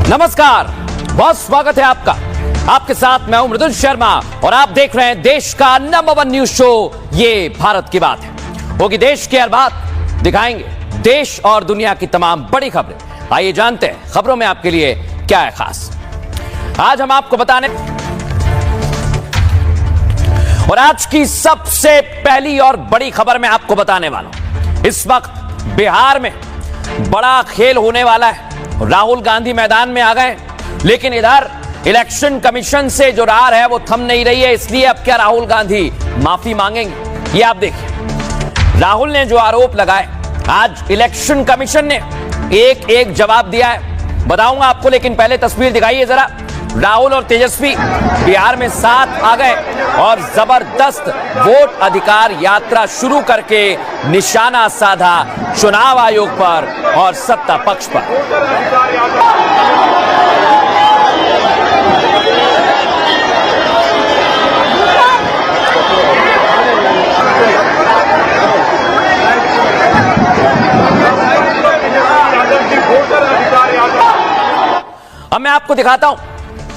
नमस्कार, बहुत स्वागत है आपका। आपके साथ मैं हूं मृदुल शर्मा और आप देख रहे हैं देश का नंबर 1 न्यूज शो ये भारत की बात है। होगी देश की हर बात, दिखाएंगे देश और दुनिया की तमाम बड़ी खबरें। आइए जानते हैं खबरों में आपके लिए क्या है खास। आज हम आपको बताने और आज की सबसे पहली और बड़ी खबर मैं आपको बताने वाला हूं। इस वक्त बिहार में बड़ा खेल होने वाला है। राहुल गांधी मैदान में आ गए, लेकिन इधर इलेक्शन कमीशन से जो रार है वो थम नहीं रही है। इसलिए अब क्या राहुल गांधी माफी मांगेंगे, ये आप देखिए। राहुल ने जो आरोप लगाए, आज इलेक्शन कमीशन ने एक एक जवाब दिया है, बताऊंगा आपको। लेकिन पहले तस्वीर दिखाइए जरा। राहुल और तेजस्वी बिहार में साथ आ गए और जबरदस्त वोट अधिकार यात्रा शुरू करके निशाना साधा चुनाव आयोग पर और सत्ता पक्ष पर। अब मैं आपको दिखाता हूं,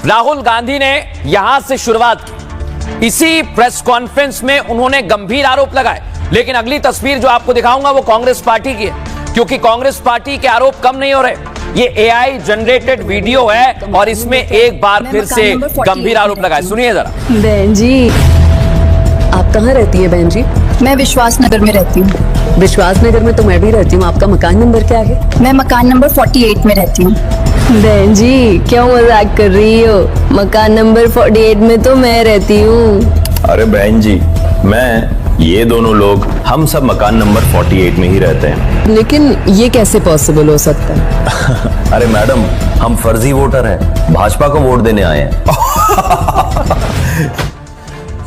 राहुल गांधी ने यहां से शुरुआत की। इसी प्रेस कॉन्फ्रेंस में उन्होंने गंभीर आरोप लगाए। लेकिन अगली तस्वीर जो आपको दिखाऊंगा वो कांग्रेस पार्टी की है, क्योंकि कांग्रेस पार्टी के आरोप कम नहीं हो रहे। ये एआई जनरेटेड वीडियो है और इसमें एक बार फिर से गंभीर आरोप लगाए। सुनिए जरा। बहन जी, आप कहाँ रहती है बहन जी? मैं विश्वास नगर में रहती हूँ। विश्वास नगर में तो मैं भी रहती हूँ। आपका मकान नंबर क्या है? मैं मकान नंबर 48 में रहती हूँ। बहन जी, क्यों मजाक कर रही हो? मकान नंबर 48 में तो मैं रहती हूँ। अरे बहन जी, ये दोनों लोग हम सब मकान नंबर 48 में ही रहते हैं। लेकिन ये कैसे पॉसिबल हो सकता है? अरे मैडम, हम फर्जी वोटर हैं, भाजपा को वोट देने आए हैं।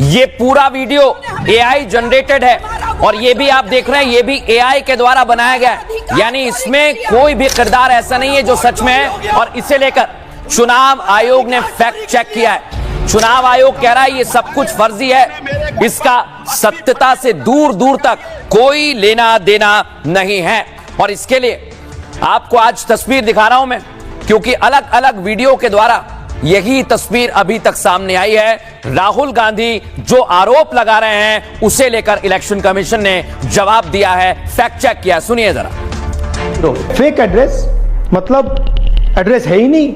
ये पूरा वीडियो एआई जनरेटेड है और ये भी आप देख रहे हैं, ये भी एआई के द्वारा बनाया गया है। यानी इसमें कोई भी किरदार ऐसा नहीं है जो सच में है। और इसे लेकर चुनाव आयोग ने फैक्ट चेक किया है। चुनाव आयोग कह रहा है ये सब कुछ फर्जी है, इसका सत्यता से दूर दूर तक कोई लेना देना नहीं है। और इसके लिए आपको आज तस्वीर दिखा रहा हूं मैं, क्योंकि अलग अलग वीडियो के द्वारा यही तस्वीर अभी तक सामने आई है। राहुल गांधी जो आरोप लगा रहे हैं उसे लेकर इलेक्शन कमीशन ने जवाब दिया है, फैक्ट चेक किया। सुनिए जरा। फेक एड्रेस मतलब एड्रेस है ही नहीं,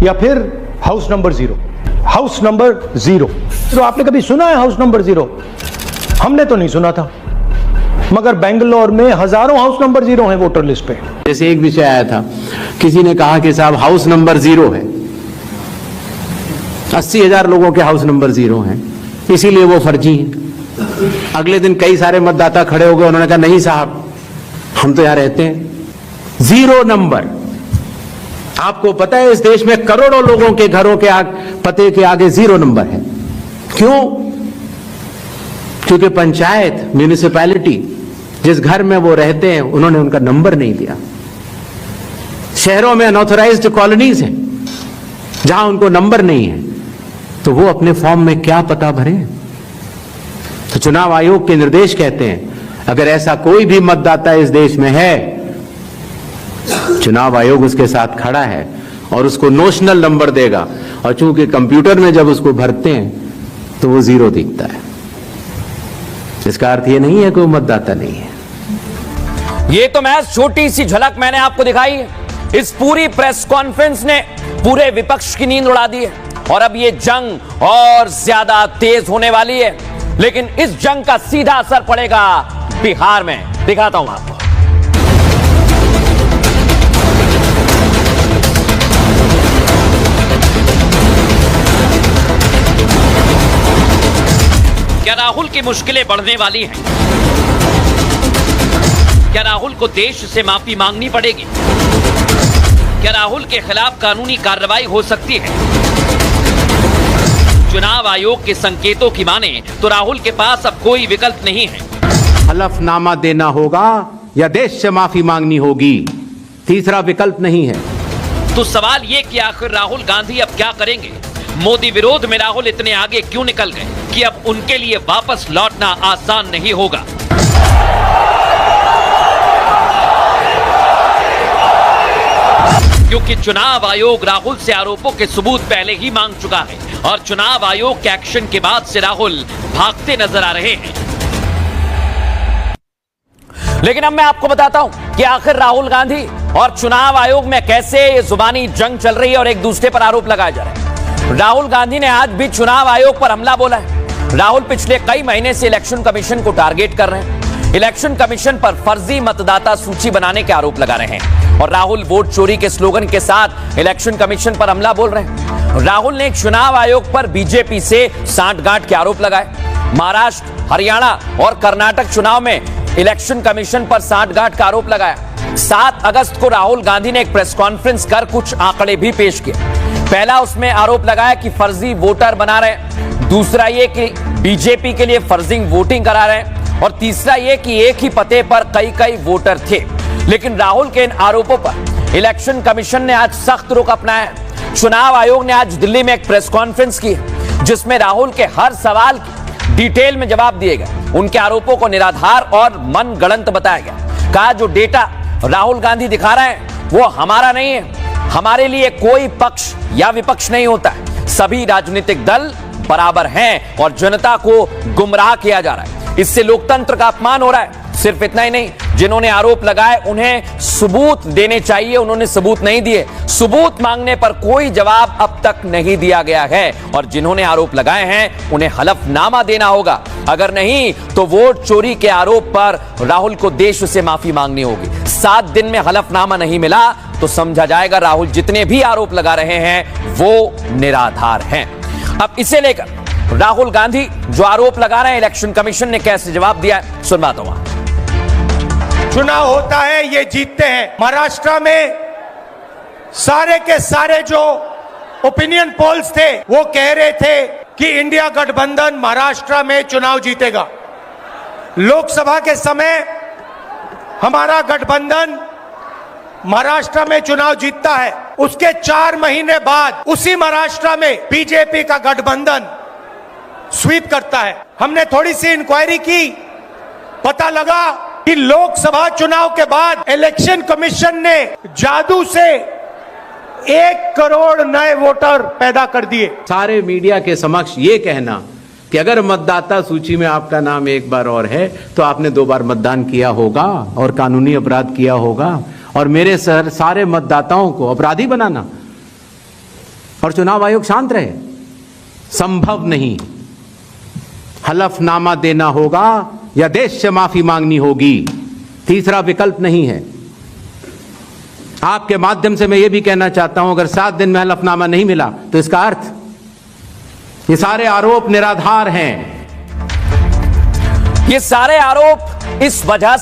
या फिर हाउस नंबर 0। हाउस नंबर 0 तो आपने कभी सुना है हाउस नंबर 0? हमने तो नहीं सुना था, मगर बेंगलोर में हजारों हाउस नंबर 0 हैं वोटर लिस्ट पे। जैसे एक विषय आया था, किसी ने कहा कि साहब हाउस नंबर 0 है, 80,000 लोगों के हाउस नंबर 0 हैं, इसीलिए वो फर्जी है। अगले दिन कई सारे मतदाता खड़े हो गए, उन्होंने कहा नहीं साहब, हम तो यहां रहते हैं। 0 नंबर। आपको पता है इस देश में करोड़ों लोगों के घरों के पते के आगे 0 नंबर है। क्यों? क्योंकि पंचायत, म्यूनिसिपैलिटी, जिस घर में वो रहते हैं उन्होंने उनका नंबर नहीं दिया। शहरों में अनऑथराइज्ड कॉलोनीज हैं जहां उनको नंबर नहीं है, तो वो अपने फॉर्म में क्या पता भरे? तो चुनाव आयोग के निर्देश कहते हैं अगर ऐसा कोई भी मतदाता इस देश में है, चुनाव आयोग उसके साथ खड़ा है और उसको नोशनल नंबर देगा। और चूंकि कंप्यूटर में जब उसको भरते हैं तो वो 0 दिखता है। इसका अर्थ ये नहीं है कि वो मतदाता नहीं है। ये तो महज छोटी सी झलक मैंने आपको दिखाई है। इस पूरी प्रेस कॉन्फ्रेंस ने पूरे विपक्ष की नींद उड़ा दी है और अब ये जंग और ज्यादा तेज होने वाली है। लेकिन इस जंग का सीधा असर पड़ेगा बिहार में। दिखाता हूं आपको। क्या राहुल की मुश्किलें बढ़ने वाली हैं? क्या राहुल को देश से माफी मांगनी पड़ेगी? क्या राहुल के खिलाफ कानूनी कार्रवाई हो सकती है? चुनाव आयोग के संकेतों की माने तो राहुल के पास अब कोई विकल्प नहीं है। हलफनामा देना होगा या देश से माफी मांगनी होगी, तीसरा विकल्प नहीं है। तो सवाल ये कि आखिर राहुल गांधी अब क्या करेंगे? मोदी विरोध में राहुल इतने आगे क्यों निकल गए कि अब उनके लिए वापस लौटना आसान नहीं होगा? क्योंकि चुनाव आयोग राहुल से आरोपों के सबूत पहले ही मांग चुका है और चुनाव आयोग के एक्शन के बाद से राहुल भागते नजर आ रहे हैं। लेकिन अब मैं आपको बताता हूं कि आखिर राहुल गांधी और चुनाव आयोग में कैसे ये जुबानी जंग चल रही है और एक दूसरे पर आरोप लगाए जा रहे हैं। राहुल गांधी ने आज भी चुनाव आयोग पर हमला बोला है। राहुल पिछले कई महीने से इलेक्शन कमीशन को टारगेट कर रहे हैं। इलेक्शन कमीशन पर फर्जी मतदाता सूची बनाने के आरोप लगा रहे हैं और राहुल वोट चोरी के स्लोगन के साथ इलेक्शन कमीशन पर हमला बोल रहे हैं। राहुल ने चुनाव आयोग पर बीजेपी से सांठगांठ के आरोप लगाए। महाराष्ट्र, हरियाणा और कर्नाटक चुनाव में इलेक्शन कमीशन पर सांठगांठ का आरोप लगाया। 7 अगस्त को राहुल गांधी ने एक प्रेस कॉन्फ्रेंस कर कुछ आंकड़े भी पेश किए। पहला, उसमें आरोप लगाया कि फर्जी वोटर बना रहे। दूसरा ये कि बीजेपी के लिए फर्जी वोटिंग करा रहे हैं और तीसरा ये कि एक ही पते पर कई वोटर थे। लेकिन राहुल के इन आरोपों पर इलेक्शन कमीशन ने आज सख्त रुख अपनाया। चुनाव आयोग ने आज दिल्ली में एक प्रेस कॉन्फ्रेंस की जिसमें राहुल के हर सवाल की डिटेल में जवाब दिए गए। उनके आरोपों को निराधार और मनगढ़ंत बताया गया। कहा जो डेटा राहुल गांधी दिखा रहे हैं वो हमारा नहीं है। हमारे लिए कोई पक्ष या विपक्ष नहीं होता है। सभी राजनीतिक दल बराबर हैं और जनता को गुमराह किया जा रहा है। इससे लोकतंत्र का अपमान हो रहा है। सिर्फ इतना ही नहीं, जिन्होंने आरोप लगाए उन्हें सबूत देने चाहिए, उन्होंने सबूत नहीं दिए। सबूत मांगने पर कोई जवाब अब तक नहीं दिया गया है और जिन्होंने आरोप लगाए हैं उन्हें हलफनामा देना होगा। अगर नहीं तो वोट चोरी के आरोप पर राहुल को देश से माफी मांगनी होगी। 7 दिन में हलफनामा नहीं मिला तो समझा जाएगा राहुल जितने भी आरोप लगा रहे हैं वो निराधार हैं। अब इसे लेकर राहुल गांधी जो आरोप लगा रहे हैं, इलेक्शन कमीशन ने कैसे जवाब दिया है, सुनवाता हूं। चुनाव होता है, ये जीतते हैं। महाराष्ट्र में सारे के सारे जो ओपिनियन पोल्स थे वो कह रहे थे कि इंडिया गठबंधन महाराष्ट्र में चुनाव जीतेगा। लोकसभा के समय हमारा गठबंधन महाराष्ट्र में चुनाव जीतता है। उसके 4 महीने बाद उसी महाराष्ट्र में बीजेपी का गठबंधन स्वीप करता है। हमने थोड़ी सी इंक्वायरी की, पता लगा कि लोकसभा चुनाव के बाद इलेक्शन कमीशन ने जादू से 1 करोड़ नए वोटर पैदा कर दिए। सारे मीडिया के समक्ष ये कहना कि अगर मतदाता सूची में आपका नाम एक बार और है तो आपने 2 बार मतदान किया होगा और कानूनी अपराध किया होगा और मेरे सारे मतदाताओं को अपराधी बनाना और चुनाव आयोग शांत रहे, संभव नहीं। हलफनामा देना होगा या देश से माफी मांगनी होगी, तीसरा विकल्प नहीं है। आपके माध्यम से मैं यह भी कहना चाहता हूं, अगर 7 दिन में हलफनामा नहीं मिला तो इसका अर्थ ये सारे आरोप निराधार हैं। ये सारे आरोप इस वजह